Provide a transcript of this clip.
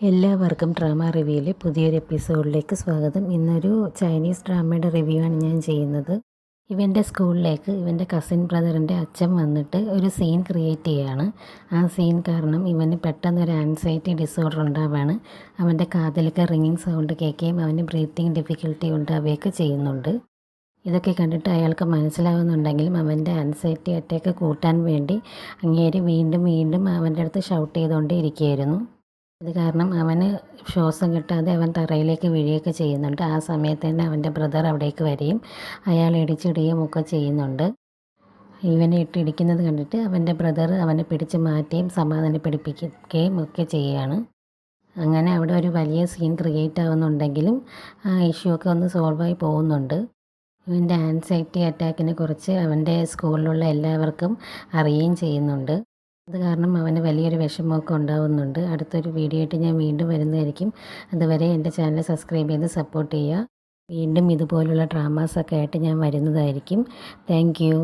എല്ലാവർക്കും ഡ്രാമ റിവ്യൂവിലെ പുതിയൊരു എപ്പിസോഡിലേക്ക് സ്വാഗതം. ഇന്നൊരു ചൈനീസ് ഡ്രാമയുടെ റിവ്യൂ ആണ് ഞാൻ ചെയ്യുന്നത്. ഇവൻ്റെ സ്കൂളിലേക്ക് ഇവൻ്റെ കസിൻ ബ്രദറിൻ്റെ അച്ഛൻ വന്നിട്ട് ഒരു സീൻ ക്രിയേറ്റ് ചെയ്യുകയാണ്. ആ സീൻ കാരണം ഇവന് പെട്ടെന്നൊരു ആൻസൈറ്റി ഡിസോർഡർ ഉണ്ടാവുകയാണ്. അവൻ്റെ കാതിലൊക്കെ റിങ്ങിങ് സൗണ്ട് കേൾക്കുകയും അവന് ബ്രീത്തിങ് ഡിഫിക്കൽട്ടി ഉണ്ടാവുകയൊക്കെ ചെയ്യുന്നുണ്ട്. ഇതൊക്കെ കണ്ടിട്ട് അയാൾക്ക് മനസ്സിലാവുന്നുണ്ടെങ്കിലും അവൻ്റെ ആൻസൈറ്റി അറ്റാക്ക് കൂട്ടാൻ വേണ്ടി അങ്ങേര് വീണ്ടും വീണ്ടും അവൻ്റെ അടുത്ത് ഷൗട്ട് ചെയ്തുകൊണ്ടേ ഇരിക്കുകയായിരുന്നു. ഇത് കാരണം അവന് ശ്വാസം കിട്ടാതെ അവൻ തറയിലേക്ക് വീഴുകയൊക്കെ ചെയ്യുന്നുണ്ട്. ആ സമയത്ത് തന്നെ അവൻ്റെ ബ്രദർ അവിടേക്ക് വരികയും അയാൾ ഇടിച്ചിടുകയും ഒക്കെ ചെയ്യുന്നുണ്ട്. ഇവനെ ഇടിക്കുന്നത് കണ്ടിട്ട് അവൻ്റെ ബ്രദർ അവനെ പിടിച്ച് മാറ്റുകയും സമാധാനപ്പെടുപ്പിക്കുകയും ഒക്കെ ചെയ്യുകയാണ്. അങ്ങനെ അവിടെ ഒരു വലിയ സീൻ ക്രിയേറ്റ് ആവുന്നുണ്ടെങ്കിലും ആ ഇഷ്യൂ ഒക്കെ ഒന്ന് സോൾവായി പോകുന്നുണ്ട്. ഇവൻ്റെ ആൻസൈറ്റി അറ്റാക്കിനെ കുറിച്ച് അവൻ്റെ സ്കൂളിലുള്ള എല്ലാവർക്കും അറിയുകയും ചെയ്യുന്നുണ്ട്. അത് കാരണം അവന് വലിയൊരു വിഷമമൊക്കെ ഉണ്ടാകുന്നുണ്ട്. അടുത്തൊരു വീഡിയോ ആയിട്ട് ഞാൻ വീണ്ടും വരുന്നതായിരിക്കും. അതുവരെ എൻ്റെ ചാനൽ സബ്സ്ക്രൈബ് ചെയ്ത് സപ്പോർട്ട് ചെയ്യുക. വീണ്ടും ഇതുപോലുള്ള ഡ്രാമാസൊക്കെ ആയിട്ട് ഞാൻ വരുന്നതായിരിക്കും. Thank you.